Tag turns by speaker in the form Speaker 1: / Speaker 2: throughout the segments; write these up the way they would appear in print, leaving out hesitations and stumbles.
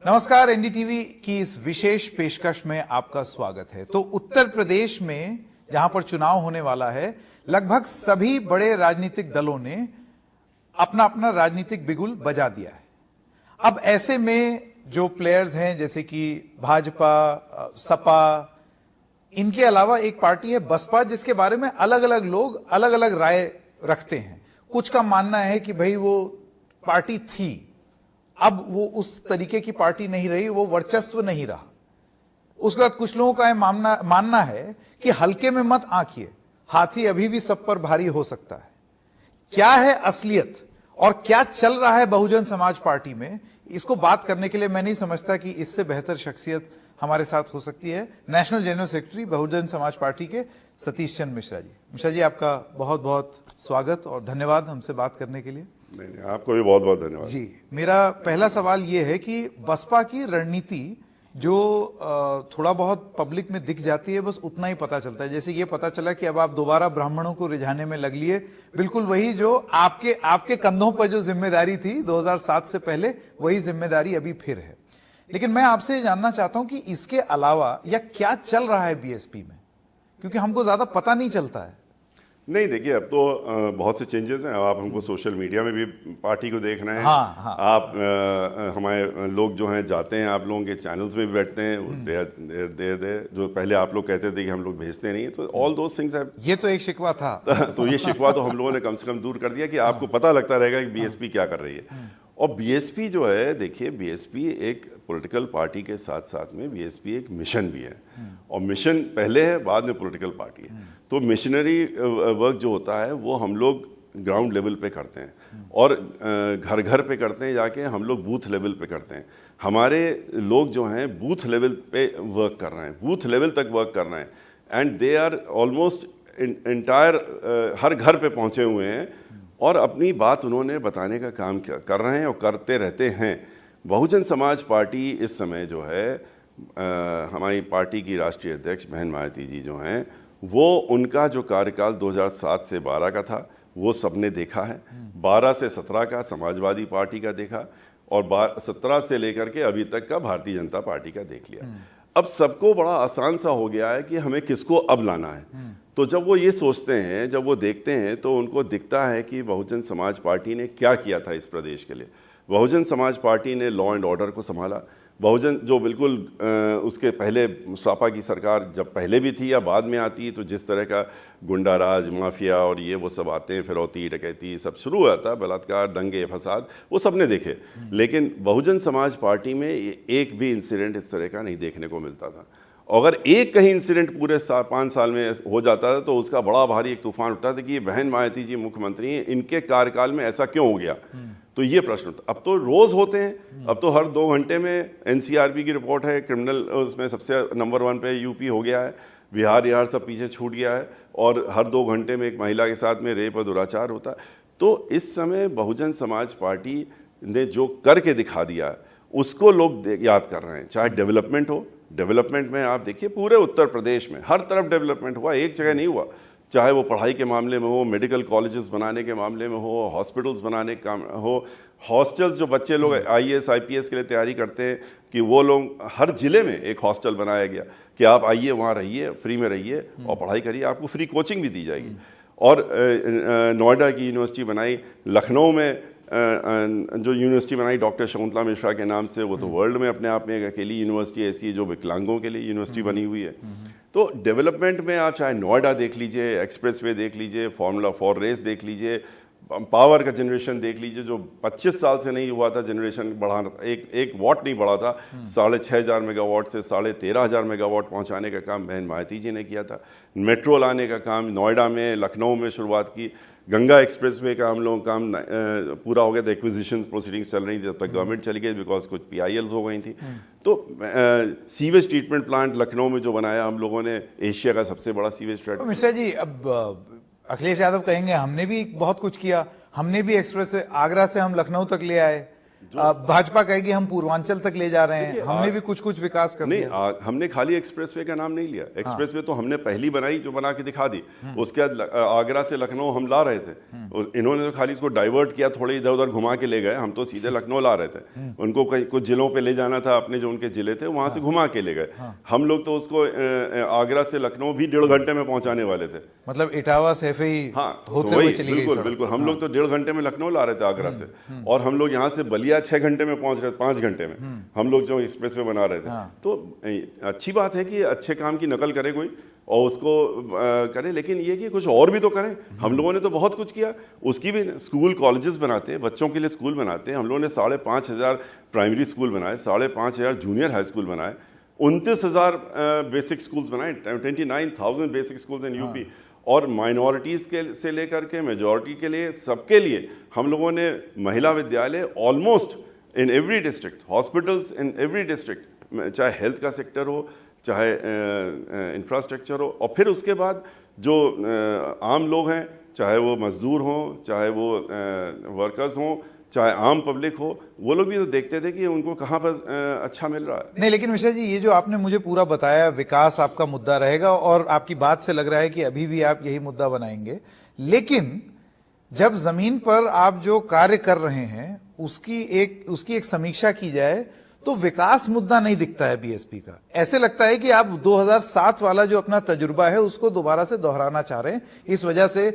Speaker 1: नमस्कार, एनडीटीवी की इस विशेष पेशकश में आपका स्वागत है। तो उत्तर प्रदेश में जहां पर चुनाव होने वाला है, लगभग सभी बड़े राजनीतिक दलों ने अपना अपना राजनीतिक बिगुल बजा दिया है। अब ऐसे में जो प्लेयर्स हैं जैसे कि भाजपा, सपा, इनके अलावा एक पार्टी है बसपा, जिसके बारे में अलग अलग लोग अलग अलग राय रखते हैं। कुछ का मानना है कि भाई वो पार्टी थी, अब वो उस तरीके की पार्टी नहीं रही, वो वर्चस्व नहीं रहा। उसके बाद कुछ लोगों का मानना है कि हल्के में मत आंकिए, हाथी अभी भी सब पर भारी हो सकता है। क्या है असलियत और क्या चल रहा है बहुजन समाज पार्टी में, इसको बात करने के लिए मैं नहीं समझता कि इससे बेहतर शख्सियत हमारे साथ हो सकती है। National general secretary Bahujan Samaj party के सतीश चंद्र मिश्रा जी। मिश्रा जी, आपका बहुत बहुत स्वागत और धन्यवाद हमसे बात करने के लिए।
Speaker 2: नहीं, आपको भी बहुत बहुत धन्यवाद
Speaker 1: जी। मेरा पहला सवाल यह है कि बसपा की रणनीति जो थोड़ा बहुत पब्लिक में दिख जाती है, बस उतना ही पता चलता है। जैसे ये पता चला कि अब आप दोबारा ब्राह्मणों को रिझाने में लग लिए, बिल्कुल वही जो आपके कंधों पर जो जिम्मेदारी थी 2007 से पहले, वही जिम्मेदारी अभी फिर है। लेकिन मैं आपसे जानना चाहता हूं कि इसके अलावा या क्या चल रहा है बीएसपी में, क्योंकि हमको ज्यादा पता नहीं चलता है।
Speaker 2: नहीं, देखिए, अब तो बहुत से चेंजेस हैं। आप हमको सोशल मीडिया में भी पार्टी को देख रहे हैं।
Speaker 1: हाँ।
Speaker 2: आप हमारे लोग जो हैं जाते हैं, आप लोगों के चैनल्स में भी बैठते हैं। दे जो पहले आप लोग कहते थे कि हम लोग भेजते नहीं, तो ऑल दोस थिंग्स है।
Speaker 1: ये तो एक शिकवा था।
Speaker 2: तो ये शिकवा तो हम लोगों ने कम से कम दूर कर दिया कि आपको पता लगता रहेगा कि बीएसपी क्या कर रही है। और बीएसपी जो है, देखिए, बीएसपी एक पॉलिटिकल पार्टी के साथ साथ में बीएसपी एक मिशन भी है। और मिशन पहले है, बाद में पॉलिटिकल पार्टी है। तो मिशनरी वर्क जो होता है वो हम लोग ग्राउंड लेवल पे करते हैं और घर घर पे करते हैं, जाके हम लोग बूथ लेवल पे करते हैं। हमारे लोग जो हैं बूथ लेवल पे वर्क कर रहे हैं, बूथ लेवल तक वर्क कर रहे हैं, and they are almost entire हर घर पे पहुंचे हुए हैं और अपनी बात उन्होंने बताने का काम कर रहे हैं और करते रहते हैं। बहुजन समाज पार्टी इस समय जो है, हमारी पार्टी की राष्ट्रीय अध्यक्ष बहन मायावती जी जो हैं, वो उनका जो कार्यकाल 2007 से 12 का था वो सबने देखा है। 12 से 17 का समाजवादी पार्टी का देखा और 17 से लेकर के अभी तक का भारतीय जनता पार्टी का देख लिया। अब सबको बड़ा आसान सा हो गया है कि हमें किसको अब लाना है। तो जब वो ये सोचते हैं, जब वो देखते हैं, तो उनको दिखता है कि बहुजन समाज पार्टी ने क्या किया था इस प्रदेश के लिए। बहुजन समाज पार्टी ने लॉ एंड ऑर्डर को संभाला। बहुजन जो बिल्कुल उसके पहले सपा की सरकार जब पहले भी थी या बाद में आती है, तो जिस तरह का गुंडा राज, माफिया और ये वो सब आते हैं, फिरौती, डकैती सब शुरू हुआ था, बलात्कार, दंगे, फसाद, वो सब ने देखे। लेकिन बहुजन समाज पार्टी में एक भी इंसिडेंट इस तरह का नहीं देखने को मिलता था। अगर एक कहीं इंसिडेंट पूरे 5 साल में हो जाता था तो उसका बड़ा भारी एक तूफान उठता था कि ये बहन मायावती जी मुख्यमंत्री हैं, इनके कार्यकाल में ऐसा क्यों हो गया। तो ये प्रश्न अब तो रोज होते हैं। अब तो हर 2 घंटे में एनसीआरबी की रिपोर्ट है, क्रिमिनल उसमें सबसे नंबर 1 पे यूपी हो गया है, बिहार सब पीछे छूट गया है, और हर 2 घंटे में एक महिला के साथ में रेप और दुराचार होता है। तो इस समय बहुजन समाज पार्टी ने जो करके दिखा दिया उसको लोग याद कर रहे हैं। चाहे डेवलपमेंट हो, डेवलपमेंट में आप देखिए पूरे उत्तर प्रदेश में हर तरफ डेवलपमेंट हुआ, एक जगह नहीं हुआ। चाहे वो पढ़ाई के मामले में हो, मेडिकल कॉलेजेस बनाने के मामले में हो, हॉस्पिटल्स बनाने का हो, हॉस्टल्स जो बच्चे लोग आईएएस आईपीएस के लिए तैयारी करते हैं, कि वो लोग हर जिले में एक हॉस्टल बनाया गया कि आप आइए, वहाँ रहिए, फ्री में रहिए और पढ़ाई करिए, आपको फ्री कोचिंग भी दी जाएगी। और नोएडा की यूनिवर्सिटी बनाई, लखनऊ में जो यूनिवर्सिटी बनाई डॉक्टर शकुंतला मिश्रा के नाम से, वो तो वर्ल्ड में अपने आप में एक अकेली यूनिवर्सिटी ऐसी है जो विकलांगों के लिए यूनिवर्सिटी बनी हुई है। तो डेवलपमेंट में आप चाहे नोएडा देख लीजिए, एक्सप्रेसवे देख लीजिए, फार्मूला 4 रेस देख लीजिए, पावर का जनरेशन देख लीजिए, जो 25 साल से नहीं हुआ था जनरेशन बढ़ाना, एक वॉट नहीं बढ़ा था, 6,500 मेगावाट से 13,500 मेगावाट पहुंचाने का काम बहन मायावती जी ने किया था। मेट्रो लाने का काम नोएडा में, लखनऊ में शुरुआत की। गंगा एक्सप्रेसवे का हम लोग काम पूरा हो गया था, एक्विजिशन प्रोसीडिंग्स चल रही थी, तब तक गवर्नमेंट चली गई बिकॉज कुछ पीआईएल्स हो गई थी। तो सीवेज ट्रीटमेंट प्लांट लखनऊ में जो बनाया हम लोगों ने, एशिया का सबसे बड़ा सीवेज ट्रीटमेंट।
Speaker 1: मिश्रा जी, अब अखिलेश यादव कहेंगे हमने भी बहुत कुछ किया, हमने भी एक्सप्रेस आगरा से हम लखनऊ तक ले आए, भाजपा कहेगी हम पूर्वांचल तक ले जा रहे हैं, हमने भी कुछ कुछ विकास कर
Speaker 2: नहीं
Speaker 1: दिया।
Speaker 2: हमने खाली एक्सप्रेसवे का नाम नहीं लिया। एक्सप्रेसवे तो हमने पहली बनाई, जो बना के दिखा दी। उसके बाद आगरा से लखनऊ हम ला रहे थे, इन्होंने तो खाली इसको डाइवर्ट किया, थोड़े इधर उधर घुमा के ले गए। हम तो सीधे लखनऊ ला रहे थे, उनको कुछ जिलों पे ले जाना था, अपने जो उनके जिले थे वहां से घुमा के ले गए। हम लोग तो उसको आगरा से लखनऊ भी 1.5 घंटे में पहुंचाने वाले थे।
Speaker 1: मतलब इटावा सैफई होते हुए चली गई।
Speaker 2: बिल्कुल बिल्कुल, हम लोग तो 1.5 घंटे में लखनऊ ला रहे थे आगरा से, और हम लोग यहाँ से बलिया 6 घंटे में पहुंच रहे, 5 घंटे में हम लोग जो एक्सप्रेस वे बना रहे थे। तो अच्छी बात है कि अच्छे काम की नकल करे कोई और उसको करे, लेकिन ये कि कुछ और भी तो करें। हम लोगों ने तो बहुत कुछ किया, उसकी भी स्कूल कॉलेजेस बनाते हैं, बच्चों के लिए स्कूल बनाते हैं। हम लोगों ने 5,500 प्राइमरी स्कूल बनाए, 5,500 जूनियर हाई स्कूल बनाए, 29,000 बेसिक स्कूल्स बनाए, 29,000 बेसिक स्कूल्स इन यूपी। और माइनॉरिटीज़ के से लेकर के मेजॉरिटी के लिए, सबके लिए हम लोगों ने महिला विद्यालय almost in every district, hospitals in every district, चाहे हेल्थ का सेक्टर हो, चाहे इंफ्रास्ट्रक्चर हो। और फिर उसके बाद जो आम लोग हैं, चाहे वो मजदूर हों, चाहे वो वर्कर्स हों, चाहे आम पब्लिक हो, वो लोग भी तो देखते थे कि उनको कहाँ पर अच्छा मिल रहा है।
Speaker 1: नहीं, लेकिन मिश्रा जी, ये जो आपने मुझे पूरा बताया, विकास आपका मुद्दा रहेगा और आपकी बात से लग रहा है कि अभी भी आप यही मुद्दा बनाएंगे। लेकिन जब जमीन पर आप जो कार्य कर रहे हैं उसकी एक समीक्षा की जाए तो विकास मुद्दा नहीं दिखता है बीएसपी का। ऐसे लगता है कि आप 2007 वाला जो अपना तजुर्बा है उसको दोबारा से दोहराना चाह रहे हैं। इस वजह से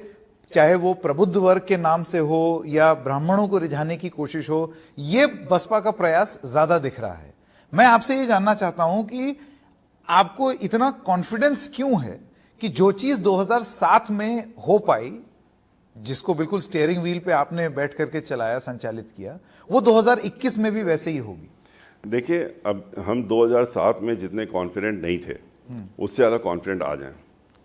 Speaker 1: चाहे वो प्रबुद्ध वर्ग के नाम से हो या ब्राह्मणों को रिझाने की कोशिश हो, ये बसपा का प्रयास ज्यादा दिख रहा है। मैं आपसे ये जानना चाहता हूं कि आपको इतना कॉन्फिडेंस क्यों है कि जो चीज 2007 में हो पाई, जिसको बिल्कुल स्टीयरिंग व्हील पे आपने बैठ करके चलाया, संचालित किया, वो 2021 में भी वैसे ही होगी?
Speaker 2: देखिए, अब हम 2007 में जितने कॉन्फिडेंट नहीं थे उससे ज़्यादा कॉन्फिडेंट आ जाएं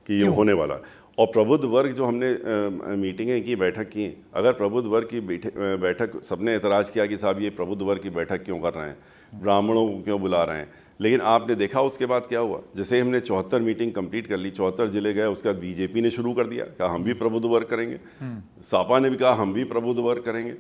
Speaker 2: कि ये होने वाला। और प्रबुद्ध वर्ग जो हमने मीटिंगें की, बैठक की, अगर प्रबुद्ध वर्ग की बैठक सबने एतराज़ किया कि साहब ये प्रबुद्ध वर्ग की बैठक क्यों कर रहे हैं, ब्राह्मणों को क्यों बुला रहे हैं, लेकिन आपने देखा उसके बाद क्या हुआ। जैसे हमने 74 मीटिंग कंप्लीट कर ली, 74 जिले गए, उसके बाद बीजेपी ने शुरू कर दिया, कहा हम भी प्रबुद्ध वर्ग करेंगे। सापा ने भी कहा हम भी प्रबुद्ध वर्ग करेंगे।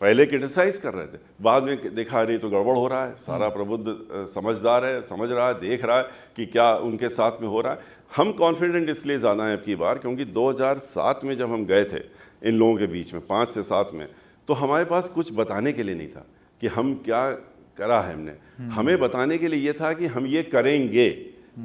Speaker 2: पहले क्रिटिसाइज कर रहे थे, बाद में देखा नहीं तो गड़बड़ हो रहा है, सारा प्रबुद्ध समझदार है, समझ रहा है, देख रहा है कि क्या उनके साथ में हो रहा है। हम कॉन्फिडेंट इसलिए ज़्यादा हैं अब की बार क्योंकि 2007 में जब हम गए थे इन लोगों के बीच में, 5 से 7 में, तो हमारे पास कुछ बताने के लिए नहीं था कि हम क्या करा है हमने। हमें बताने के लिए ये था कि हम ये करेंगे,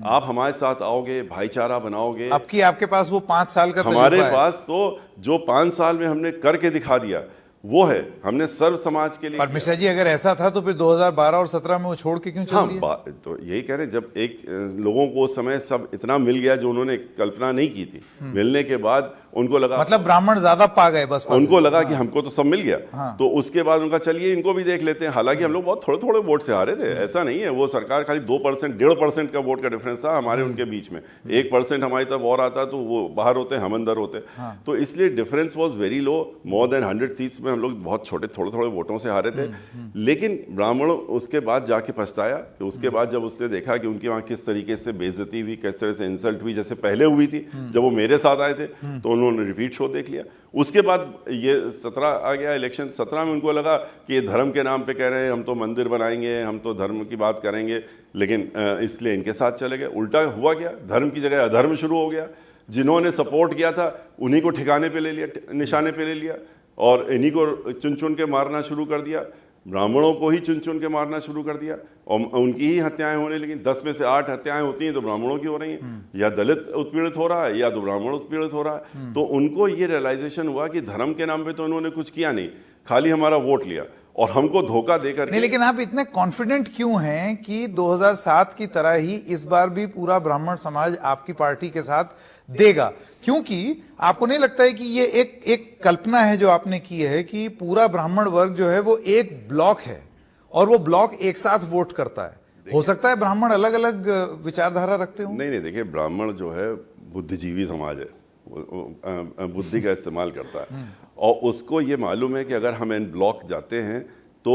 Speaker 2: आप हमारे साथ आओगे, भाईचारा बनाओगे।
Speaker 1: आपकी आपके पास वो 5 साल का
Speaker 2: हमारे पास तो जो 5 साल में हमने करके दिखा दिया वो है, हमने सर्व समाज के लिए।
Speaker 1: पर मिश्रा जी, अगर ऐसा था तो फिर 2012 और 17 में वो छोड़ के क्यों चल दिया?
Speaker 2: तो यही कह रहे हैं, जब एक लोगों को उस समय सब इतना मिल गया जो उन्होंने कल्पना नहीं की थी, मिलने के बाद उनको लगा,
Speaker 1: मतलब ब्राह्मण ज्यादा पा गए, बस
Speaker 2: उनको लगा कि हमको तो सब मिल गया। तो उसके बाद उनका चलिए इनको भी देख लेते हैं। हालांकि हम लोग बहुत थोड़े थोड़े वोट से हारे थे, ऐसा नहीं है। वो सरकार खाली 2%, 1.5% का वोट का डिफरेंस था हमारे उनके बीच में। 1% हमारी तरफ और आता तो वो बाहर होते, हम अंदर होते। तो इसलिए difference was very low. More than 100 seats में हम लोग बहुत छोटे थोड़े थोड़े वोटों से हारे थे। लेकिन ब्राह्मण उसके बाद जाके पछताया कि उसके बाद जब उसने देखा कि उनके वहां किस तरीके से बेइज्जती हुई, किस तरह से इंसल्ट हुई, जैसे पहले हुई थी जब वो मेरे साथ आए थे, तो उन्होंने रिपीट शो देख लिया। उसके बाद ये 17 आ गया इलेक्शन। 17 में उनको लगा कि ये धर्म के नाम पे कह रहे हैं, हम तो मंदिर बनाएंगे, हम तो धर्म की बात करेंगे, लेकिन इसलिए इनके साथ चले गए। उल्टा हुआ क्या, धर्म की जगह अधर्म शुरू हो गया। जिन्होंने सपोर्ट किया था उन्हीं को ठिकाने पे ले लिया, निशाने पे ले लिया, और इन्हीं को चुन चुन के मारना शुरू कर दिया। ब्राह्मणों को ही चुन चुन के मारना शुरू कर दिया और उनकी ही हत्याएं होने लगी। 10 में से 8 हत्याएं होती हैं तो ब्राह्मणों की हो रही हैं, या दलित उत्पीड़ित हो रहा है या तो ब्राह्मण उत्पीड़ित हो रहा है। तो उनको ये रियलाइजेशन हुआ कि धर्म के नाम पे तो उन्होंने कुछ किया नहीं, खाली हमारा वोट लिया और हमको धोखा देकर।
Speaker 1: नहीं, लेकिन आप इतने कॉन्फिडेंट क्यों हैं कि 2007 की तरह ही इस बार भी पूरा ब्राह्मण समाज आपकी पार्टी के साथ देगा? क्योंकि आपको नहीं लगता है कि ये एक कल्पना है जो आपने की है कि पूरा ब्राह्मण वर्ग जो है वो एक ब्लॉक है और वो ब्लॉक एक साथ वोट करता है? हो सकता है ब्राह्मण अलग अलग विचारधारा रखते हो।
Speaker 2: नहीं, देखिए, ब्राह्मण जो है बुद्धिजीवी समाज है, बुद्धि का इस्तेमाल करता है और उसको ये मालूम है कि अगर हम इन ब्लॉक जाते हैं तो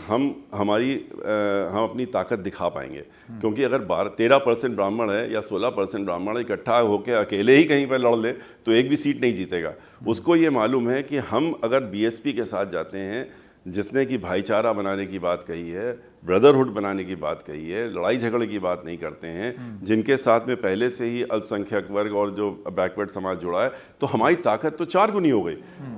Speaker 2: हम अपनी ताकत दिखा पाएंगे। क्योंकि अगर 13% ब्राह्मण है या 16% ब्राह्मण इकट्ठा होकर अकेले ही कहीं पर लड़ ले तो एक भी सीट नहीं जीतेगा। उसको ये मालूम है कि हम अगर बीएसपी के साथ जाते हैं जिसने कि भाईचारा बनाने की बात कही है, ब्रदरहुड बनाने की बात कही है, लड़ाई झगड़े की बात नहीं करते हैं, जिनके साथ में पहले से ही अल्पसंख्यक वर्ग और जो बैकवर्ड समाज जुड़ा है, तो हमारी ताकत तो 4 गुनी हो गई।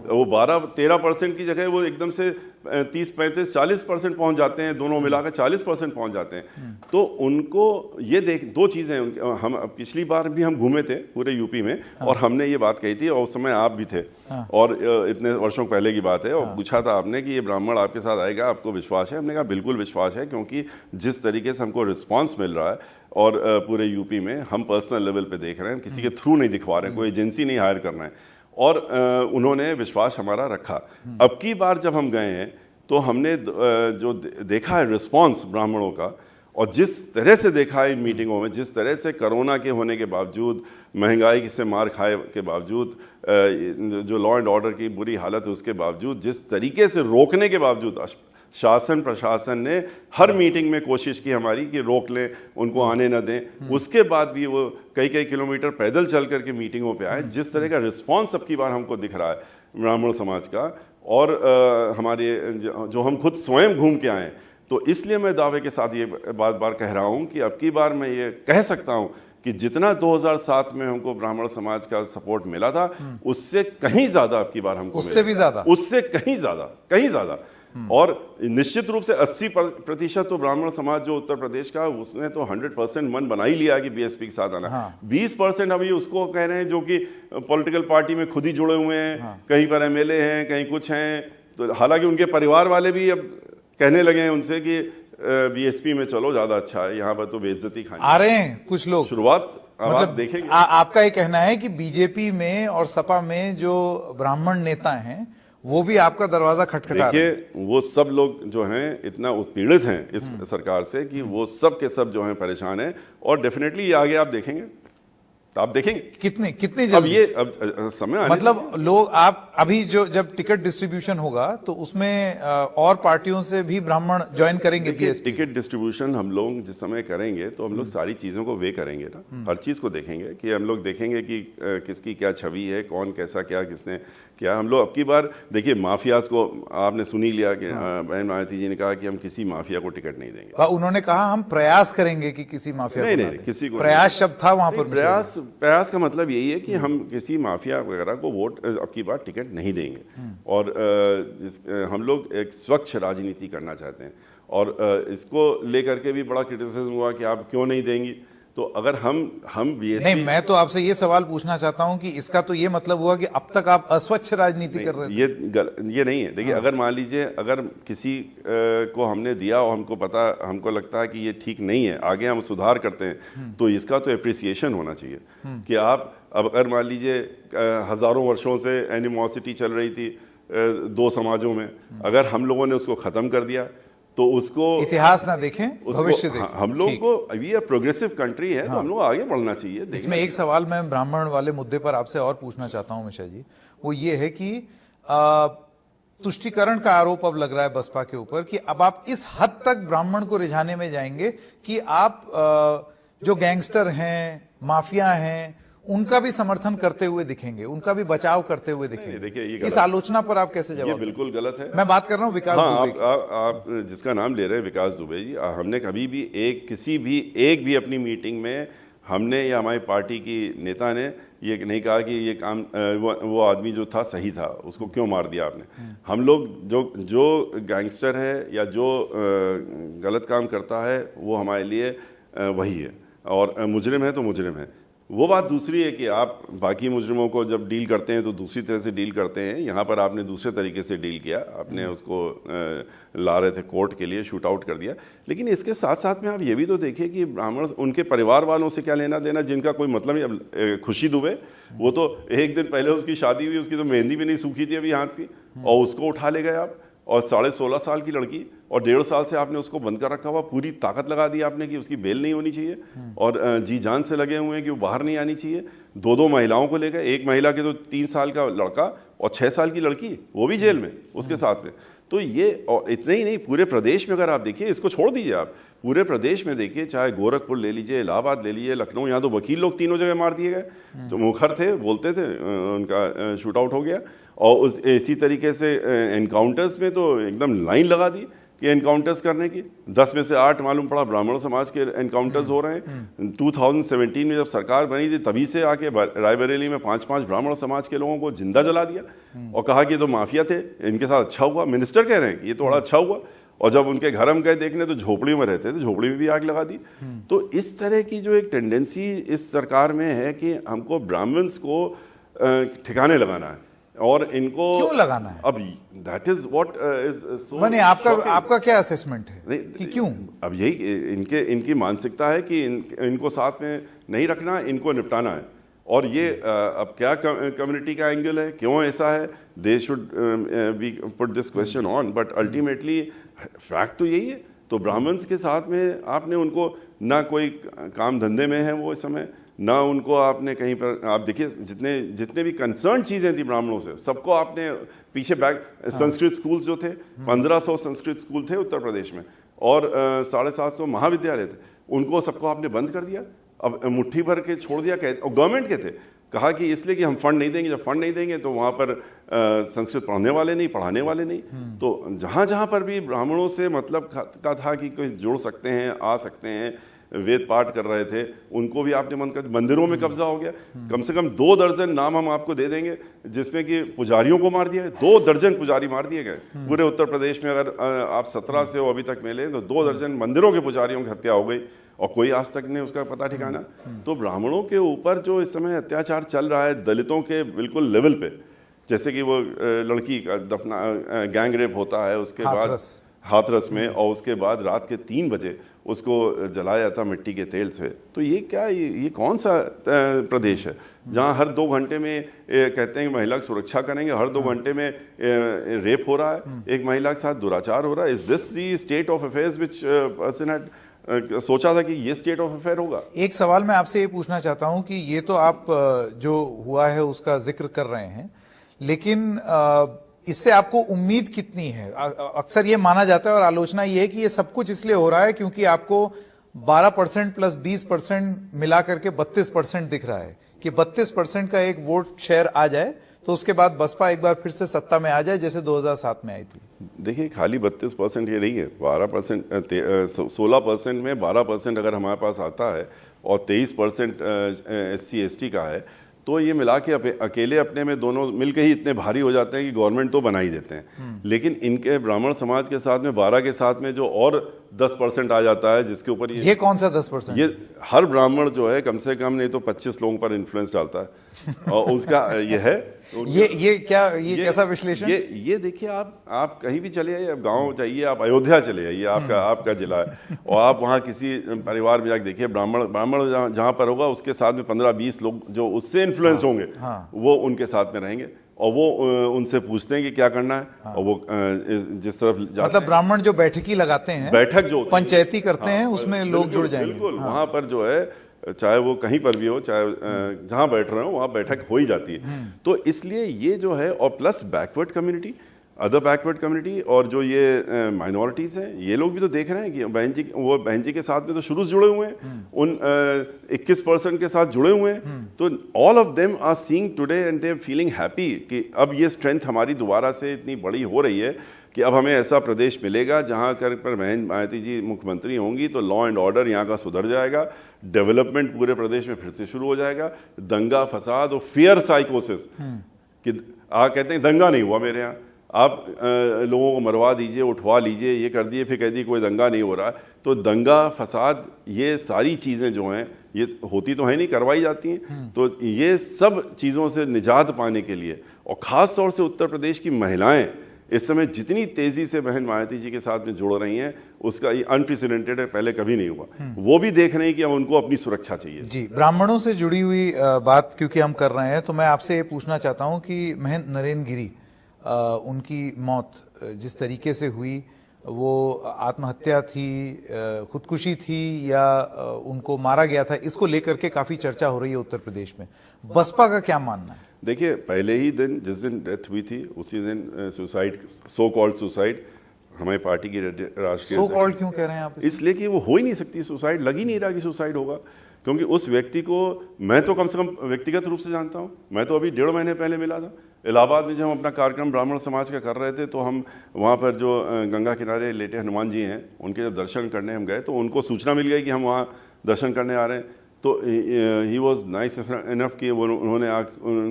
Speaker 2: वो 12-13% की जगह वो एकदम से 30-35-40% पहुंच जाते हैं, दोनों मिलाकर 40% पहुंच जाते हैं। तो उनको ये दो चीजें, हम पिछली बार भी हम घूमे थे पूरे यूपी में, और हमने ये बात कही थी, और उस समय आप भी थे, और इतने वर्षों पहले की बात है, और पूछा था आपने कि ये ब्राह्मण आपके साथ आएगा, आपको विश्वास है? हमने कहा बिल्कुल विश्वास है, क्योंकि जिस तरीके से हमको रिस्पांस मिल रहा है, और पूरे यूपी में हम पर्सनल लेवल पे देख रहे हैं, किसी के थ्रू नहीं दिखवा रहे हैं, कोई एजेंसी नहीं हायर करना है, और उन्होंने विश्वास हमारा रखा। अब की बार जब हम गए हैं तो हमने जो देखा है रिस्पांस ब्राह्मणों का, और जिस तरह से देखा है इन मीटिंगों में, जिस तरह से कोरोना के होने के बावजूद, महंगाई से मार खाए के बावजूद, जो लॉ एंड ऑर्डर की बुरी हालत है उसके बावजूद, जिस तरीके से रोकने के बावजूद शासन प्रशासन ने हर मीटिंग में कोशिश की हमारी कि रोक लें, उनको आने न दें, उसके बाद भी वो कई किलोमीटर पैदल चल करके मीटिंगों पे आए। जिस तरह का रिस्पांस अब की बार हमको दिख रहा है ब्राह्मण समाज का, और हमारे जो हम खुद स्वयं घूम के आए, तो इसलिए मैं दावे के साथ ये बार कह रहा हूं कि अब की बार मैं ये कह सकता हूं कि जितना 2007 में हमको ब्राह्मण समाज का सपोर्ट मिला था, उससे कहीं ज्यादा अब की बार हमको
Speaker 1: उससे भी ज्यादा,
Speaker 2: उससे कहीं ज्यादा। और निश्चित रूप से 80% तो ब्राह्मण समाज जो उत्तर प्रदेश का, उसने तो 100% मन बना ही लिया कि बीएसपी के साथ आना। 20% अभी उसको कह रहे हैं जो कि पॉलिटिकल पार्टी में खुद ही जुड़े हुए हैं, कहीं पर एमएलए हैं, कहीं कुछ हैं, तो हालांकि उनके परिवार वाले भी अब कहने लगे हैं उनसे कि बीएसपी में चलो, ज्यादा अच्छा है, यहाँ पर तो बेइज्जती खानी
Speaker 1: आ रहे हैं कुछ लोग।
Speaker 2: शुरुआत अब
Speaker 1: मतलब
Speaker 2: आप देखेंगे।
Speaker 1: आपका ये कहना है कि बीजेपी में और सपा में जो ब्राह्मण नेता हैं वो भी आपका दरवाजा खटखटा रहे हैं।
Speaker 2: देखिए, वो सब लोग जो हैं इतना उत्पीड़ित हैं इस सरकार से कि वो सब के सब जो हैं परेशान हैं, और डेफिनेटली ये आगे आप देखेंगे, तो आप देखेंगे
Speaker 1: कितनी
Speaker 2: अब
Speaker 1: जल्दी,
Speaker 2: ये अब समय आने,
Speaker 1: मतलब लोग, आप अभी जब टिकट डिस्ट्रीब्यूशन होगा तो उसमें और पार्टियों से भी ब्राह्मण ज्वाइन करेंगे बीएसपी।
Speaker 2: टिकट डिस्ट्रीब्यूशन हम लोग जिस समय करेंगे तो हम लोग सारी चीजों को वे करेंगे ना, हर चीज को देखेंगे कि हम लोग देखेंगे कि किसकी क्या छवि है, कौन कैसा क्या, किसने क्या। हम लोग अब की बार देखिए, माफियाज को आपने सुन ही लिया कि बहन मायावती जी ने कहा कि हम किसी माफिया को टिकट नहीं देंगे।
Speaker 1: उन्होंने कहा हम प्रयास करेंगे कि किसी माफिया को
Speaker 2: नहीं, किसी को
Speaker 1: प्रयास शब्द था वहां पर।
Speaker 2: प्रयास का मतलब यही है कि हम किसी माफिया वगैरह को वोट अब की बार टिकट नहीं देंगे, और हम लोग एक स्वच्छ राजनीति करना चाहते हैं, और इसको लेकर के भी बड़ा क्रिटिसिज्म हुआ कि आप क्यों नहीं देंगी। तो अगर हम बीएसपी,
Speaker 1: नहीं, मैं तो आपसे ये सवाल पूछना चाहता हूं कि इसका तो ये मतलब हुआ कि अब तक आप अस्वच्छ राजनीति कर रहे थे।
Speaker 2: ये नहीं है। देखिए, अगर मान लीजिए अगर किसी को हमने दिया और हमको लगता है कि ये ठीक नहीं है, आगे हम सुधार करते हैं, तो इसका तो एप्रिसिएशन होना चाहिए कि आप, अब अगर मान लीजिए हजारों वर्षों से एनिमोसिटी चल रही थी दो समाजों में, अगर हम लोगों ने उसको खत्म कर दिया तो उसको
Speaker 1: इतिहास ना देखें, भविष्य देखें।
Speaker 2: हम लोग को अभी ये प्रोग्रेसिव कंट्री है, तो हम लोग आगे बढ़ना चाहिए।
Speaker 1: इसमें एक सवाल मैं ब्राह्मण वाले मुद्दे पर आपसे और पूछना चाहता हूं मिश्रा जी, वो ये है कि तुष्टीकरण का आरोप अब लग रहा है बसपा के ऊपर कि अब आप इस हद तक ब्राह्मण को रिझाने में जाएंगे कि आप जो गैंगस्टर हैं, माफिया हैं, उनका भी समर्थन करते हुए दिखेंगे, उनका भी बचाव करते हुए दिखेंगे।
Speaker 2: देखिए,
Speaker 1: इस आलोचना पर आप कैसे जवाब?
Speaker 2: ये बिल्कुल गलत है।
Speaker 1: मैं बात कर रहा हूं विकास दुबे की।
Speaker 2: आप जिसका नाम ले रहे हैं विकास दुबे जी, हमने कभी भी एक भी अपनी मीटिंग में हमने या हमारी पार्टी की नेता ने ये नहीं कहा कि ये काम वो आदमी जो था सही था, उसको क्यों मार दिया आपने। हम लोग जो गैंगस्टर है या जो गलत काम करता है वो हमारे लिए वही है, और मुजरिम है तो मुजरिम है। वो बात दूसरी है कि आप बाकी मुजरिमों को जब डील करते हैं तो दूसरी तरह से डील करते हैं। यहाँ पर आपने दूसरे तरीके से डील किया, आपने उसको ला रहे थे कोर्ट के लिए, शूट आउट कर दिया। लेकिन इसके साथ साथ में आप ये भी तो देखिए कि ब्राह्मण, उनके परिवार वालों से क्या लेना देना, जिनका कोई मतलब नहीं। अब खुशी दुबे, वो तो एक दिन पहले उसकी शादी हुई, उसकी तो मेहंदी भी नहीं सूखी थी अभी हाथ की, और उसको उठा ले गए आप, और 16.5 साल की लड़की, और 1.5 साल से आपने उसको बंद कर रखा हुआ, पूरी ताकत लगा दी आपने कि उसकी बेल नहीं होनी चाहिए, और जी जान से लगे हुए हैं कि वो बाहर नहीं आनी चाहिए। 2 महिलाओं को लेकर, एक महिला के तो 3 साल का लड़का और 6 साल की लड़की, वो भी जेल में उसके साथ में। तो ये, और इतना ही नहीं, पूरे प्रदेश में अगर आप देखिए, इसको छोड़ दीजिए आप, पूरे प्रदेश में देखिए, चाहे गोरखपुर ले लीजिए, इलाहाबाद ले लीजिए, लखनऊ, यहाँ तो वकील लोग तीनों जगह मार दिए गए। तो मुखर थे, बोलते थे, उनका शूट आउट हो गया। और उस इसी तरीके से एनकाउंटर्स में तो एकदम लाइन लगा दी कि एनकाउंटर्स करने की। 10 में से 8 मालूम पड़ा ब्राह्मण समाज के एनकाउंटर्स हो रहे हैं। 2017 में जब सरकार बनी थी तभी से आके रायबरेली में 5-5 ब्राह्मण समाज के लोगों को जिंदा जला दिया और कहा कि ये तो माफिया थे, इनके साथ अच्छा हुआ। मिनिस्टर कह रहे हैं कि ये तो बड़ा अच्छा हुआ। और जब उनके घर हम गए देखने तो झोपड़ी में रहते थे, झोपड़ी में भी आग लगा दी। तो इस तरह की जो एक टेंडेंसी इस सरकार में है कि हमको ब्राह्मण्स को ठिकाने लगाना है और इनको
Speaker 1: क्यों लगाना है?
Speaker 2: अब that is what is so
Speaker 1: मैंने आपका क्या असेसमेंट है कि क्यों?
Speaker 2: अब यही इनकी मानसिकता है कि इनको साथ में नहीं रखना, इनको निपटाना है। और ये अब क्या कम्युनिटी का एंगल है, क्यों ऐसा है, they should be put this question on. But ultimately fact तो यही है। तो ब्राह्मण्स के साथ में आपने उनको ना कोई काम धंधे में है वो इस समय, ना उनको आपने कहीं पर, आप देखिए जितने भी कंसर्न चीजें थी ब्राह्मणों से सबको आपने पीछे बैग। संस्कृत स्कूल्स जो थे 1500 संस्कृत स्कूल थे उत्तर प्रदेश में और 750 महाविद्यालय थे, उनको सबको आपने बंद कर दिया। अब मुट्ठी भर के छोड़ दिया। और गवर्नमेंट के थे, कहा कि इसलिए कि हम फंड नहीं देंगे, जब फंड नहीं देंगे तो वहां पर संस्कृत पढ़ने वाले नहीं, पढ़ाने वाले नहीं। तो जहां जहां पर भी ब्राह्मणों से मतलब का था कि कोई जुड़ सकते हैं, आ सकते हैं, वेद पाठ कर रहे थे, उनको भी आपने बंद कर दिया। मंदिरों में कब्जा हो गया। कम से कम 2 दर्जन नाम हम आपको दे देंगे जिसमें कि पुजारियों को मार दिया गया। 2 दर्जन पुजारी मार दिए गए पूरे उत्तर प्रदेश में। अगर आप 17 से हो अभी तक मिले तो 2 दर्जन मंदिरों के पुजारियों की हत्या हो गई और कोई आज तक नहीं उसका पता ठिकाना। तो ब्राह्मणों के ऊपर जो इस समय अत्याचार चल रहा है दलितों के बिल्कुल लेवल पे, जैसे कि वो लड़की का दफना गैंग रेप होता है, उसके बाद हाथरस में, और उसके बाद रात के 3 बजे उसको जलाया था मिट्टी के तेल से। तो ये क्या, ये कौन सा प्रदेश है जहाँ हर 2 घंटे में कहते हैं कि महिला की सुरक्षा करेंगे, हर 2 घंटे में रेप हो रहा है, एक महिला के साथ दुराचार हो रहा है। Is this the state of affairs which person had सोचा था कि ये स्टेट ऑफ अफेयर होगा?
Speaker 1: एक सवाल मैं आपसे ये पूछना चाहता हूं कि ये तो आप जो हुआ है उसका जिक्र कर रहे हैं, लेकिन इससे आपको उम्मीद कितनी है? अक्सर ये माना जाता है और आलोचना ये है कि ये सब कुछ इसलिए हो रहा है क्योंकि आपको 12% प्लस 20% मिला करके 32% दिख रहा है कि 32% का एक वोट शेयर आ जाए तो उसके बाद बसपा एक बार फिर से सत्ता में आ जाए जैसे 2007 में आई थी।
Speaker 2: देखिए खाली 32% ये नहीं है, 12% 16% में 12% अगर हमारे पास आता है और 23% SC ST का है तो ये मिला के अकेले अपने में दोनों मिलके ही इतने भारी हो जाते हैं कि गवर्नमेंट तो बना ही देते हैं। लेकिन इनके ब्राह्मण समाज के साथ में 12 के साथ में जो और 10% आ जाता है जिसके ऊपर
Speaker 1: ये कौन सा 10%?
Speaker 2: ये हर ब्राह्मण जो है कम से कम नहीं तो 25 लोगों पर इन्फ्लुएंस डालता है और उसका ये है।
Speaker 1: ये कैसा विश्लेषण?
Speaker 2: ये देखिए आप कहीं भी चले आइए, आप गांव जाइए, आप अयोध्या चले आइए, आपका जिला है, और आप वहाँ किसी परिवार में जाकर देखिए ब्राह्मण जहाँ पर होगा उसके साथ में 15-20 लोग जो उससे इन्फ्लुएंस होंगे वो उनके साथ में रहेंगे और वो उनसे पूछते हैं कि क्या करना है और वो जिस तरफ
Speaker 1: मतलब ब्राह्मण जो बैठकी लगाते हैं,
Speaker 2: बैठक जो
Speaker 1: पंचायती करते हैं, उसमें लोग जुड़ जाएंगे।
Speaker 2: बिल्कुल वहां पर जो है चाहे वो कहीं पर भी हो, चाहे जहां बैठ रहे हो वहां बैठक हो ही जाती है। तो इसलिए ये जो है, और plus backward community, other backward community और जो ये माइनॉरिटीज हैं ये लोग भी तो देख रहे हैं कि बहन जी के साथ में तो शुरू से जुड़े हुए हैं, उन 21% के साथ जुड़े हुए हैं। तो all of them are seeing today and they are feeling happy कि अब ये स्ट्रेंथ हमारी दोबारा से इतनी बड़ी हो रही है कि अब हमें ऐसा प्रदेश मिलेगा जहां पर बहन मायावती जी मुख्यमंत्री होंगी तो लॉ एंड ऑर्डर यहाँ का सुधर जाएगा, डेवलपमेंट पूरे प्रदेश में फिर से शुरू हो जाएगा। दंगा फसाद और फियर साइकोसिस कि कहते हैं दंगा नहीं हुआ मेरे यहाँ, आप लोगों को मरवा दीजिए, उठवा लीजिए, ये कर दिए, फिर कह दिए कोई दंगा नहीं हो रहा। तो दंगा फसाद ये सारी चीज़ें जो हैं ये होती तो है नहीं, करवाई जाती हैं। तो ये सब चीज़ों से निजात पाने के लिए और ख़ास तौर से उत्तर प्रदेश की महिलाएं इस समय जितनी तेजी से बहन मायावती जी के साथ में जुड़ रही हैं उसका ये अनप्रेसिडेंटेड है, पहले कभी नहीं हुआ। वो भी देख रहे हैं कि अब उनको अपनी सुरक्षा चाहिए।
Speaker 1: जी, ब्राह्मणों से जुड़ी हुई बात क्योंकि हम कर रहे हैं तो मैं आपसे ये पूछना चाहता हूं कि महंत नरेंद्र गिरी उनकी मौत जिस तरीके से हुई, वो आत्महत्या थी, खुदकुशी थी या उनको मारा गया था, इसको लेकर के काफी चर्चा हो रही है उत्तर प्रदेश में। बसपा का क्या मानना है?
Speaker 2: देखिए पहले ही दिन जिस दिन डेथ हुई थी उसी दिन सुसाइड, सो कॉल्ड सुसाइड, हमारी पार्टी की राष्ट्रीय
Speaker 1: सो कॉल्ड क्यों कह रहे हैं आप?
Speaker 2: इसलिए कि वो हो ही नहीं सकती सुसाइड, लग ही नहीं रहा कि सुसाइड होगा। क्योंकि उस व्यक्ति को मैं तो कम से कम व्यक्तिगत रूप से जानता हूँ। मैं तो अभी 1.5 महीने पहले मिला था इलाहाबाद में, जब हम अपना कार्यक्रम ब्राह्मण समाज का कर रहे थे, तो हम वहाँ पर जो गंगा किनारे लेटे हनुमान जी हैं, उनके जब दर्शन करने हम गए तो उनको सूचना मिल गई कि हम वहाँ दर्शन करने आ रहे हैं। तो ही वॉज नाइस इनफ कि उन्होंने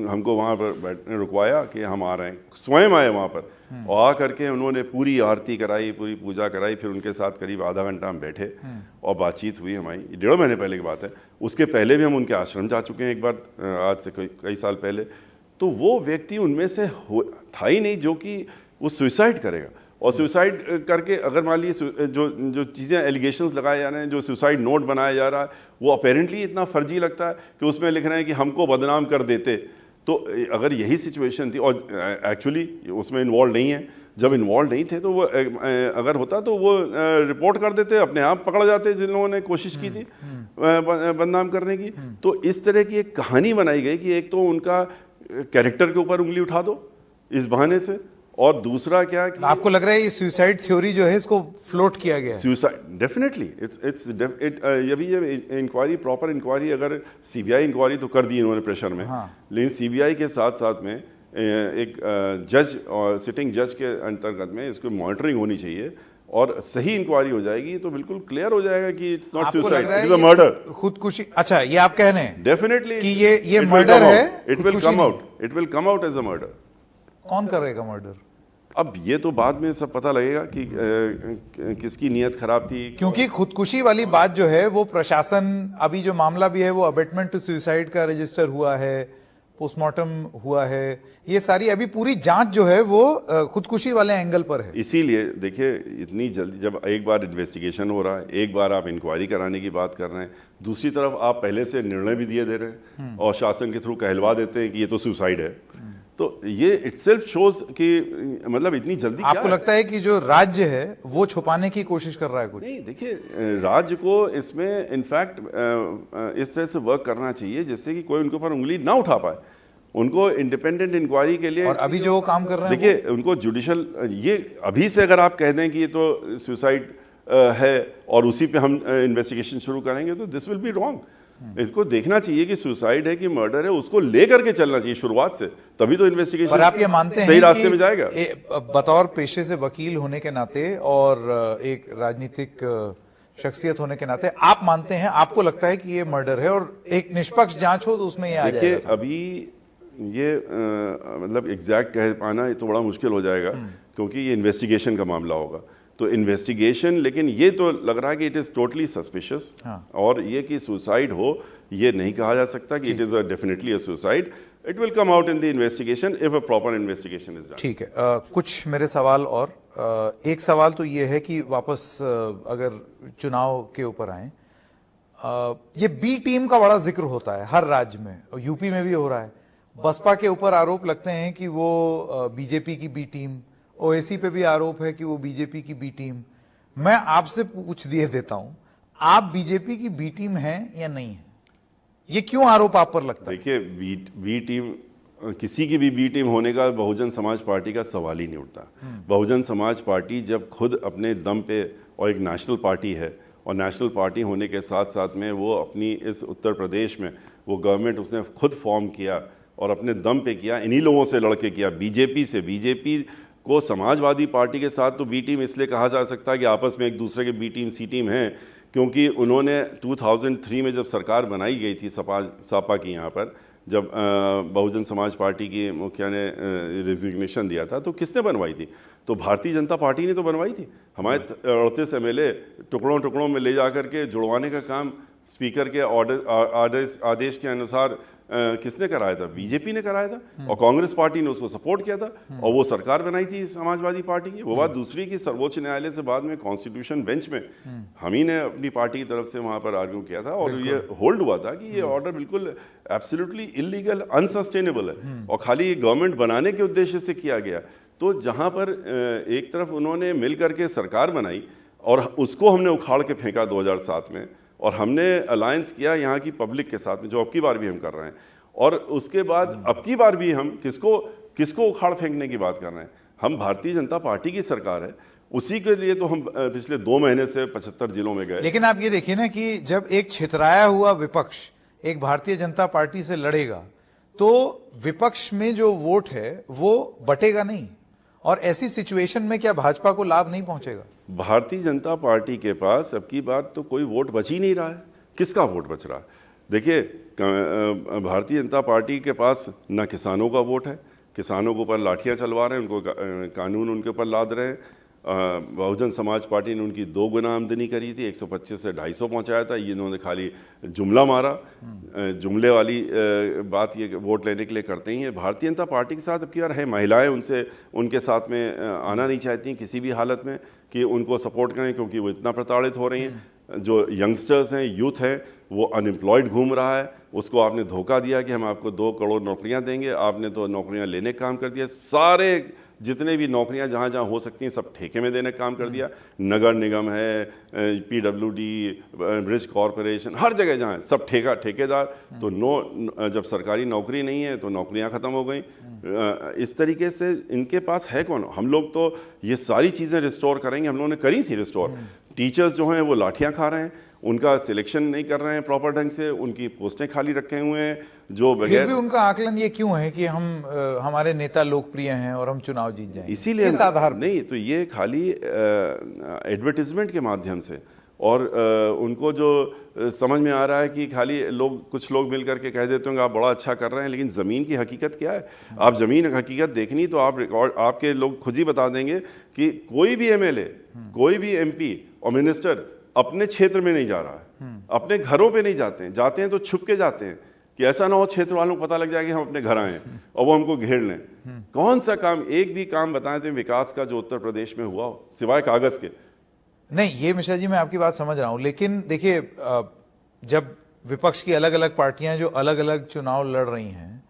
Speaker 2: हमको वहाँ पर बैठने रुकवाया कि हम आ रहे हैं, स्वयं आए वहाँ पर और आ करके उन्होंने पूरी आरती कराई, पूरी पूजा कराई। फिर उनके साथ करीब आधा घंटा हम बैठे और बातचीत हुई हमारी। 1.5 महीने पहले की बात है। उसके पहले भी हम उनके आश्रम जा चुके हैं एक बार, आज से कई साल पहले। तो वो व्यक्ति उनमें से था ही नहीं जो कि वो सुसाइड करेगा। और सुसाइड करके अगर मान लीजिए जो चीज़ें एलिगेशंस लगाए जा रहे हैं, जो सुसाइड नोट बनाया जा रहा है, वो अपेरेंटली इतना फर्जी लगता है कि उसमें लिख रहे हैं कि हमको बदनाम कर देते। तो अगर यही सिचुएशन थी और एक्चुअली उसमें इन्वॉल्व नहीं है, जब इन्वॉल्व नहीं थे तो वो अगर होता तो वो रिपोर्ट कर देते, अपने आप पकड़ जाते जिन लोगों ने कोशिश की थी बदनाम करने की। तो इस तरह की एक कहानी बनाई गई कि एक तो उनका कैरेक्टर के ऊपर उंगली उठा दो इस बहाने से, और दूसरा क्या कि
Speaker 1: आपको लग रहा है ये सुसाइड थ्योरी जो है इसको फ्लोट किया गया है?
Speaker 2: सुसाइड डेफिनेटली ये इंक्वायरी, प्रॉपर इंक्वायरी, अगर सीबीआई इंक्वायरी तो कर दी इन्होंने प्रेशर में, लेकिन सीबीआई के साथ साथ में एक जज और सिटिंग जज के अंतर्गत में इसको मॉनिटरिंग होनी चाहिए और सही इंक्वायरी हो जाएगी तो बिल्कुल क्लियर हो जाएगा कि it's not suicide, it is a murder.
Speaker 1: खुदकुशी? अच्छा, ये आप कह रहे हैं
Speaker 2: डेफिनेटली
Speaker 1: कि ये मर्डर है,
Speaker 2: it will come out as a murder.
Speaker 1: कौन करेगा मर्डर?
Speaker 2: अब ये तो बाद में सब पता लगेगा कि किसकी नीयत खराब थी।
Speaker 1: क्योंकि खुदकुशी वाली बात जो है वो प्रशासन, अभी जो मामला भी है वो अबेटमेंट टू सुसाइड का रजिस्टर हुआ है, पोस्टमार्टम हुआ है, ये सारी अभी पूरी जांच जो है वो खुदकुशी वाले एंगल पर है।
Speaker 2: इसीलिए देखिए इतनी जल्दी, जब एक बार इन्वेस्टिगेशन हो रहा है, एक बार आप इंक्वायरी कराने की बात कर रहे हैं, दूसरी तरफ आप पहले से निर्णय भी दिए दे रहे हैं और शासन के थ्रू कहलवा देते हैं कि ये तो सुसाइड है, तो ये इटसेल्फ शोज कि मतलब इतनी जल्दी
Speaker 1: आपको लगता है कि जो राज्य है वो छुपाने की कोशिश कर रहा है कुछ?
Speaker 2: नहीं, देखिए राज्य को इसमें इनफैक्ट इस तरह से वर्क करना चाहिए जिससे कि कोई उनके ऊपर उंगली ना उठा पाए। उनको इंडिपेंडेंट इंक्वायरी के लिए,
Speaker 1: और अभी जो वो काम कर रहे हैं,
Speaker 2: देखिए उनको जुडिशल, ये अभी से अगर आप कह दें कि ये तो सुसाइड है और उसी पे हम इन्वेस्टिगेशन शुरू करेंगे तो दिस विल बी रॉन्ग। इसको देखना चाहिए कि सुसाइड है कि मर्डर है, उसको लेकर के चलना चाहिए शुरुआत से, तभी तो इन्वेस्टिगेशन
Speaker 1: पर आप ये मानते हैं
Speaker 2: सही रास्ते में जाएगा।
Speaker 1: बतौर पेशे से वकील होने के नाते और एक राजनीतिक शख्सियत होने के नाते आप मानते हैं, आपको लगता है कि ये मर्डर है और एक निष्पक्ष जांच हो तो उसमें ये आ जाएगा?
Speaker 2: देखिए अभी ये मतलब एग्जैक्ट कह पाना ये तो बड़ा मुश्किल हो जाएगा क्योंकि ये इन्वेस्टिगेशन का मामला होगा। तो इन्वेस्टिगेशन, लेकिन ये तो लग रहा है कि इट इज टोटली सस्पिशियस, और ये कि सुसाइड हो ये नहीं कहा जा सकता कि it is definitely a suicide. It will come out in the investigation if a proper investigation is done.
Speaker 1: ठीक है, कुछ मेरे सवाल और एक सवाल तो ये है कि वापस अगर चुनाव के ऊपर आए, ये बी टीम का बड़ा जिक्र होता है हर राज्य में, यूपी में भी हो रहा है। बसपा के ऊपर आरोप लगते हैं कि वो बीजेपी की बी टीम, ओएसी पे भी आरोप है कि वो बीजेपी की बी टीम। मैं आपसे पूछ दिए देता हूं, आप बीजेपी की बी टीम हैं या नहीं है? ये क्यों आरोप आप पर लगता है?
Speaker 2: देखिए बी टीम, किसी की भी बी टीम होने का बहुजन समाज पार्टी का सवाल ही नहीं उठता। बहुजन समाज पार्टी जब खुद अपने दम पे, और एक नेशनल पार्टी है, और नेशनल पार्टी होने के साथ साथ में वो अपनी इस उत्तर प्रदेश में वो गवर्नमेंट उसने खुद फॉर्म किया और अपने दम पे किया, इन्हीं लोगों से लड़के किया, बीजेपी से। बीजेपी को समाजवादी पार्टी के साथ तो बी टीम इसलिए कहा जा सकता है कि आपस में एक दूसरे के बी टीम सी टीम हैं, क्योंकि उन्होंने 2003 में जब सरकार बनाई गई थी सपा की, यहाँ पर जब बहुजन समाज पार्टी की मुखिया ने रिजिग्नेशन दिया था, तो किसने बनवाई थी? तो भारतीय जनता पार्टी ने तो बनवाई थी। हमारे 38 MLA टुकड़ों टुकड़ों में ले जा करके जुड़वाने का काम स्पीकर के आदेश के अनुसार किसने कराया था? बीजेपी ने कराया था, और कांग्रेस पार्टी ने उसको सपोर्ट किया था, और वो सरकार बनाई थी समाजवादी पार्टी की। वो बात दूसरी की सर्वोच्च न्यायालय से बाद में कॉन्स्टिट्यूशन बेंच में हम ही ने अपनी पार्टी की तरफ से वहां पर आर्ग्यू किया था, और ये होल्ड हुआ था कि ये ऑर्डर बिल्कुल एब्सोल्युटली इलीगल, अनसस्टेनेबल है, और खाली गवर्नमेंट बनाने के उद्देश्य से किया गया। तो जहां पर एक तरफ उन्होंने मिल करके सरकार बनाई और उसको हमने उखाड़ के फेंका 2007 में, और हमने अलायंस किया यहाँ की पब्लिक के साथ में, जो अब की बार भी हम कर रहे हैं, और उसके बाद अब की बार भी हम किसको उखाड़ फेंकने की बात कर रहे हैं? हम भारतीय जनता पार्टी की सरकार है, उसी के लिए तो हम पिछले 2 महीने से 75 जिलों में गए।
Speaker 1: लेकिन आप ये देखिए ना कि जब एक छितराया हुआ विपक्ष एक भारतीय जनता पार्टी से लड़ेगा तो विपक्ष में जो वोट है वो बटेगा नहीं, और ऐसी सिचुएशन में क्या भाजपा को लाभ नहीं पहुंचेगा?
Speaker 2: भारतीय जनता पार्टी के पास अब की बात तो कोई वोट बच ही नहीं रहा है। किसका वोट बच रहा है? देखिए, भारतीय जनता पार्टी के पास ना किसानों का वोट है, किसानों के ऊपर लाठियां चलवा रहे हैं, उनको कानून उनके ऊपर लाद रहे हैं। बहुजन समाज पार्टी ने उनकी 2 गुना आमदनी करी थी, 125 से 250 पहुंचाया था। ये इन्होंने खाली जुमला मारा, जुमले वाली बात ये वोट लेने के लिए करते ही हैं। भारतीय जनता पार्टी के साथ अब की बार है, महिलाएं उनके साथ में आना नहीं चाहती किसी भी हालत में कि उनको सपोर्ट करें, क्योंकि वो इतना प्रताड़ित हो रही हैं। जो यंगस्टर्स हैं, यूथ है, वो अनएम्प्लॉयड घूम रहा है, उसको आपने धोखा दिया कि हम आपको 2 करोड़ नौकरियां देंगे, आपने तो नौकरियां लेने का काम कर दिया। सारे जितने भी नौकरियां जहां जहां हो सकती हैं सब ठेके में देने का काम कर दिया। नगर निगम है, PWD, ब्रिज कॉरपोरेशन, हर जगह जहां सब ठेकेदार। तो जब सरकारी नौकरी नहीं है तो नौकरियां खत्म हो गई। इस तरीके से इनके पास है कौन? हम लोग तो ये सारी चीजें रिस्टोर करेंगे, हम लोगों ने करी थी रिस्टोर। टीचर्स जो हैं वो लाठियां खा रहे हैं, उनका सिलेक्शन नहीं कर रहे हैं प्रॉपर ढंग से, उनकी पोस्टें खाली रखे हुए हैं जो बगैर।
Speaker 1: फिर भी उनका आकलन ये क्यों है कि हमारे नेता लोकप्रिय हैं और हम चुनाव जीत जाएंगे?
Speaker 2: इसीलिए
Speaker 1: इस आधार पर
Speaker 2: नहीं, तो ये खाली एडवर्टीजमेंट के माध्यम से, और उनको जो समझ में आ रहा है कि खाली कुछ लोग मिल करके कह देते हैं कि आप बड़ा अच्छा कर रहे हैं, लेकिन जमीन की हकीकत क्या है? आप जमीन हकीकत देखनी तो आप आपके लोग खुद ही बता देंगे कि कोई भी MLA, कोई भी MP और मिनिस्टर अपने क्षेत्र में नहीं जा रहा है, अपने घरों पे नहीं जाते हैं, जाते हैं तो छुप के जाते हैं कि ऐसा ना हो क्षेत्र वालों को पता लग जाए कि हम अपने घर आए हैं और वो हमको घेर लें। कौन सा काम, एक भी काम बताएं थे विकास का जो उत्तर प्रदेश में हुआ हो सिवाय कागज के?
Speaker 1: नहीं, ये मिश्रा जी मैं आपकी बात समझ रहा हूं, लेकिन देखिए जब विपक्ष की अलग अलग पार्टियां जो अलग अलग चुनाव लड़ रही हैं,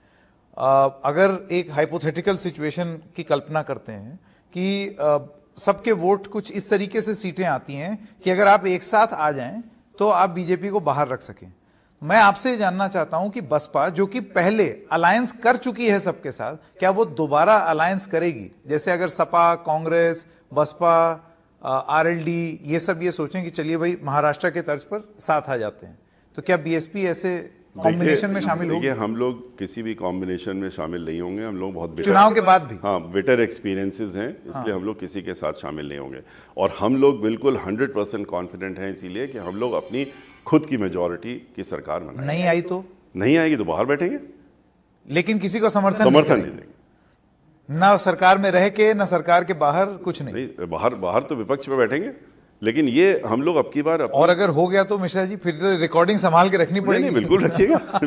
Speaker 1: अगर एक हाइपोथेटिकल सिचुएशन की कल्पना करते हैं कि सबके वोट कुछ इस तरीके से सीटें आती हैं कि अगर आप एक साथ आ जाएं तो आप बीजेपी को बाहर रख सकें। मैं आपसे जानना चाहता हूं कि बसपा जो कि पहले अलायंस कर चुकी है सबके साथ, क्या वो दोबारा अलायंस करेगी? जैसे अगर सपा, कांग्रेस, बसपा, RLD ये सब ये सोचें कि चलिए भाई महाराष्ट्र के तर्ज पर साथ आ जाते हैं, तो क्या BSP ऐसे कॉम्बिनेशन में शामिल होगी?
Speaker 2: देखिए, हम लोग किसी भी कॉम्बिनेशन में शामिल नहीं होंगे। हम लोग बहुत
Speaker 1: चुनाव के बाद भी
Speaker 2: बेटर एक्सपीरियंसेस हैं, इसलिए हम लोग किसी के साथ शामिल नहीं होंगे। और हम लोग बिल्कुल 100% कॉन्फिडेंट हैं इसीलिए कि हम लोग अपनी खुद की मेजॉरिटी की सरकार बनाएंगे।
Speaker 1: नहीं आई तो
Speaker 2: नहीं आएगी तो बाहर बैठेंगे,
Speaker 1: लेकिन किसी को समर्थन
Speaker 2: नहीं देंगे।
Speaker 1: ना सरकार में रह के ना सरकार के बाहर, कुछ नहीं।
Speaker 2: बाहर तो विपक्ष में बैठेंगे, लेकिन ये हम लोग अब की बार
Speaker 1: और अगर हो गया तो मिश्रा जी फिर तो रिकॉर्डिंग संभाल के रखनी पड़ेगी।
Speaker 2: नहीं, बिल्कुल रखिएगा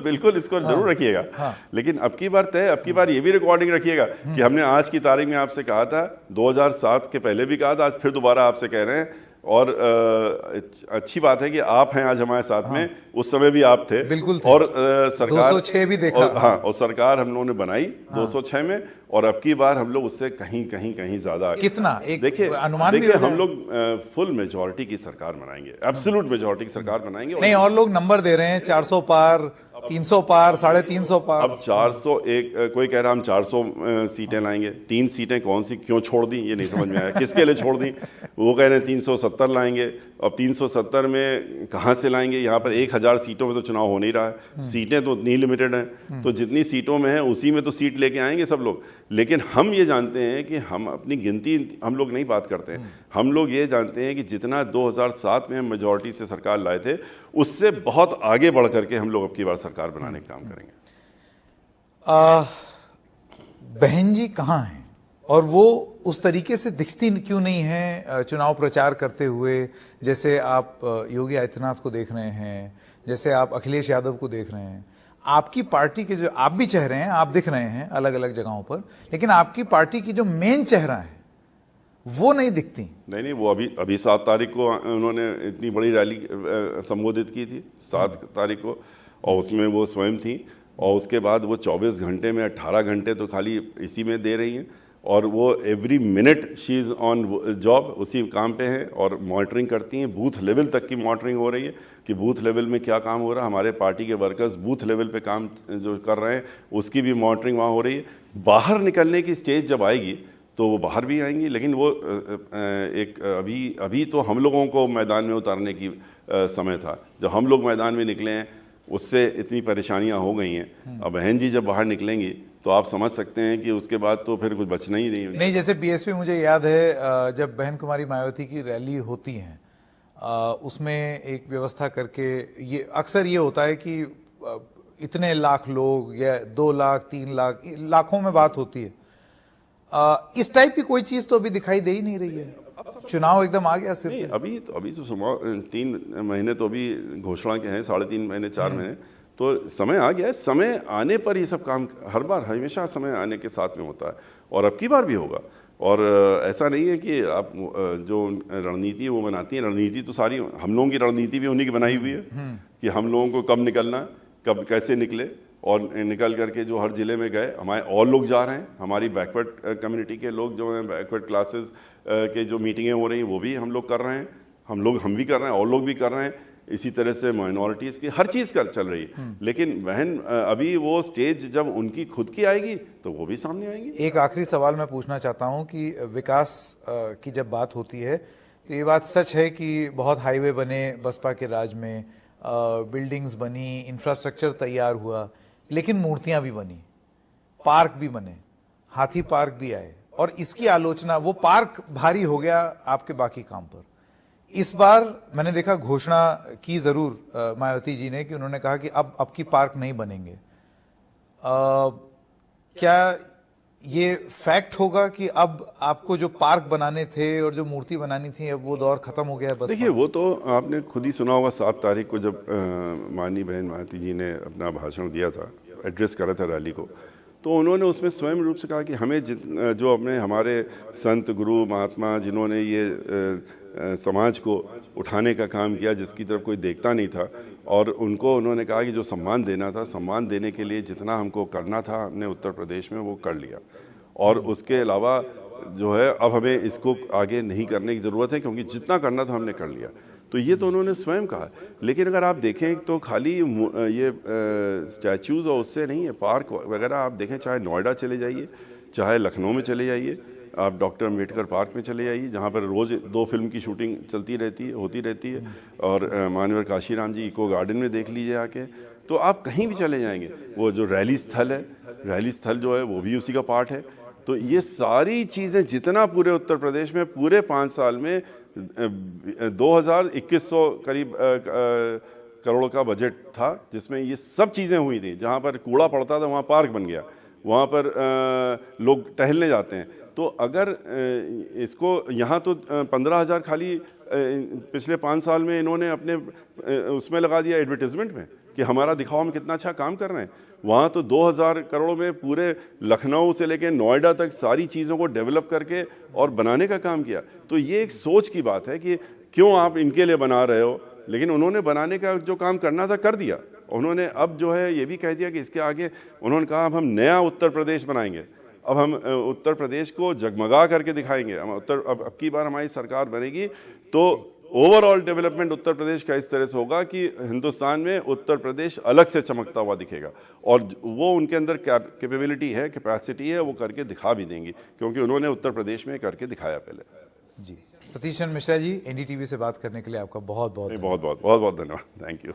Speaker 2: बिल्कुल इसको जरूर रखिएगा। लेकिन अब की बार अब की बार ये भी रिकॉर्डिंग रखिएगा कि हमने आज की तारीख में आपसे कहा था, 2007 के पहले भी कहा था, आज फिर दोबारा आपसे कह रहे हैं। और अच्छी बात है कि आप हैं आज हमारे साथ में, उस समय भी आप थे।
Speaker 1: बिल्कुल थे।
Speaker 2: और सरकार
Speaker 1: 206 भी देखा।
Speaker 2: और सरकार हम लोगों ने बनाई 206 में, और अब की बार हम लोग उससे कहीं ज्यादा।
Speaker 1: कितना एक
Speaker 2: देखिए
Speaker 1: अनुमान
Speaker 2: देखिए, हम लोग फुल मेजॉरिटी की सरकार बनाएंगे, एब्सोल्यूट मेजॉरिटी की सरकार बनाएंगे।
Speaker 1: नहीं, और लोग नंबर दे रहे हैं 400 पार, 300 पार, 350 पार।
Speaker 2: अब 401, कोई कह रहा हम 400 सीटें लाएंगे। 3 सीटें कौन सी क्यों छोड़ दी ये नहीं समझ में आया, किसके लिए छोड़ दी? वो कह रहे हैं 370 लाएंगे। अब 370 में कहां से लाएंगे? यहाँ पर 1000 सीटों में तो चुनाव हो नहीं रहा है, सीटें तो इतनी लिमिटेड हैं, तो जितनी सीटों में है उसी में तो सीट लेके आएंगे सब लोग। लेकिन हम ये जानते हैं कि हम अपनी गिनती हम लोग नहीं बात करते हैं, हम लोग ये जानते हैं कि जितना 2007 में हम मेजॉरिटी से सरकार लाए थे उससे बहुत आगे बढ़ करके हम लोग अब की बार सरकार बनाने का काम करेंगे।
Speaker 1: बहन जी कहाँ हैं और वो उस तरीके से दिखती क्यों नहीं है चुनाव प्रचार करते हुए, जैसे आप योगी आदित्यनाथ को देख रहे हैं, जैसे आप अखिलेश यादव को देख रहे हैं? आपकी पार्टी के जो आप भी चेहरे हैं, आप दिख रहे हैं अलग अलग जगहों पर, लेकिन आपकी पार्टी की जो मेन चेहरा है वो नहीं दिखती।
Speaker 2: नहीं, वो अभी 7 तारीख को उन्होंने इतनी बड़ी रैली संबोधित की थी, 7 तारीख को, और उसमें वो स्वयं थी। और उसके बाद वो 24 घंटे में 18 घंटे तो खाली इसी में दे रही हैं, और वो every minute she is on job, उसी काम पे हैं और मॉनिटरिंग करती हैं। बूथ लेवल तक की मॉनिटरिंग हो रही है कि बूथ लेवल में क्या काम हो रहा है। हमारे पार्टी के वर्कर्स बूथ लेवल पे काम जो कर रहे हैं उसकी भी मॉनिटरिंग वहाँ हो रही है। बाहर निकलने की स्टेज जब आएगी तो वो बाहर भी आएंगी, लेकिन वो एक अभी तो हम लोगों को मैदान में उतारने की समय था। जब हम लोग मैदान में निकले हैं उससे इतनी परेशानियां हो गई हैं। अब बहन जी जब बाहर निकलेंगी तो आप समझ सकते हैं कि उसके बाद तो फिर कुछ बचना ही नहीं।
Speaker 1: जैसे बीएसपी, मुझे याद है जब बहन कुमारी मायावती की रैली होती है उसमें एक व्यवस्था करके, ये अक्सर ये होता है कि इतने लाख लोग या 2 लाख 3 लाख लाखों में बात होती है। इस टाइप की कोई चीज तो अभी दिखाई दे ही नहीं रही है। चुनाव एकदम आ गया सिर्फ।
Speaker 2: नहीं, अभी तो 3 महीने तो अभी घोषणा के हैं, 3.5 महीने 4 महीने तो समय आ गया है। समय आने पर ये सब काम हर बार हमेशा समय आने के साथ में होता है और अब की बार भी होगा। और ऐसा नहीं है कि आप जो रणनीति वो बनाती हैं, रणनीति तो सारी हम लोगों की रणनीति भी उन्हीं की बनाई हुई है कि हम लोगों को कब निकलना, कब कैसे निकले, और निकल करके जो हर जिले में गए। हमारे और लोग जा रहे हैं, हमारी बैकवर्ड कम्युनिटी के लोग जो हैं, बैकवर्ड क्लासेस के जो मीटिंगें हो रही हैं वो भी हम लोग कर रहे हैं, हम भी कर रहे हैं और लोग भी कर रहे हैं। इसी तरह से माइनॉरिटीज़ की हर चीज़ का चल रही है। लेकिन बहन अभी वो स्टेज जब उनकी खुद की आएगी तो वो भी सामने आएंगी।
Speaker 1: एक आखिरी सवाल मैं पूछना चाहता हूं कि विकास की जब बात होती है तो ये बात सच है कि बहुत हाईवे बने बसपा के राज में, बिल्डिंग्स बनी, इंफ्रास्ट्रक्चर तैयार हुआ, लेकिन मूर्तियां भी बनी, पार्क भी बने, हाथी पार्क भी आए, और इसकी आलोचना, वो पार्क भारी हो गया आपके बाकी काम पर। इस बार मैंने देखा घोषणा की जरूर मायावती जी ने कि उन्होंने कहा कि अब की पार्क नहीं बनेंगे। क्या ये फैक्ट होगा कि अब आपको जो पार्क बनाने थे और जो मूर्ति बनानी थी अब वो दौर खत्म हो गया? बस
Speaker 2: देखिए, वो तो आपने खुद ही सुना होगा, 7 तारीख को जब माननीय बहन मायावती जी ने अपना भाषण दिया था, एड्रेस करा था रैली को, तो उन्होंने उसमें स्वयं रूप से कहा कि हमें जो अपने हमारे संत गुरु महात्मा जिन्होंने ये समाज को उठाने का काम किया, जिसकी तरफ कोई देखता नहीं था, और उनको उन्होंने कहा कि जो सम्मान देना था, सम्मान देने के लिए जितना हमको करना था हमने उत्तर प्रदेश में वो कर लिया, और उसके अलावा जो है अब हमें इसको आगे नहीं करने की ज़रूरत है, क्योंकि जितना करना था हमने कर लिया। तो ये तो उन्होंने स्वयं कहा। लेकिन अगर आप देखें तो खाली ये स्टैचूज़ और उससे नहीं है, पार्क वगैरह आप देखें, चाहे नोएडा चले जाइए, चाहे लखनऊ में चले जाइए, आप डॉक्टर अम्बेडकर पार्क में चले जाइए, जहाँ पर रोज़ 2 फिल्म की शूटिंग चलती रहती है, होती रहती है, और माननीय काशीराम जी इको गार्डन में देख लीजिए आके, तो आप कहीं भी चले जाएंगे। वो जो रैली स्थल है, रैली स्थल जो है वो भी उसी का पार्ट है। तो ये सारी चीज़ें जितना पूरे उत्तर प्रदेश में पूरे 5 साल में 2100 करीब करोड़ का बजट था, जिसमें ये सब चीज़ें हुई थी। जहाँ पर कूड़ा पड़ता था वहाँ पार्क बन गया, वहाँ पर लोग टहलने जाते हैं। तो अगर इसको यहाँ तो 15,000 खाली पिछले 5 साल में इन्होंने अपने उसमें लगा दिया एडवर्टीजमेंट में कि हमारा दिखाओ हम कितना अच्छा काम कर रहे हैं। वहाँ तो 2,000 करोड़ में पूरे लखनऊ से लेकर नोएडा तक सारी चीज़ों को डेवलप करके और बनाने का काम किया। तो ये एक सोच की बात है कि क्यों आप इनके लिए बना रहे हो, लेकिन उन्होंने बनाने का जो काम करना था कर दिया। उन्होंने अब जो है ये भी कह दिया कि इसके आगे उन्होंने कहा अब हम नया उत्तर प्रदेश बनाएंगे, अब हम उत्तर प्रदेश को जगमगा करके दिखाएंगे। हम अब की बार हमारी सरकार बनेगी तो ओवरऑल डेवलपमेंट उत्तर प्रदेश का इस तरह से होगा कि हिंदुस्तान में उत्तर प्रदेश अलग से चमकता हुआ दिखेगा, और वो उनके अंदर कैपेबिलिटी है, कैपेसिटी है, वो करके दिखा भी देंगी, क्योंकि उन्होंने उत्तर प्रदेश में करके दिखाया पहले।
Speaker 1: जी, सतीश चंद्र मिश्रा जी, एनडीटीवी से बात करने के लिए आपका बहुत बहुत
Speaker 2: धन्यवाद। Thank you.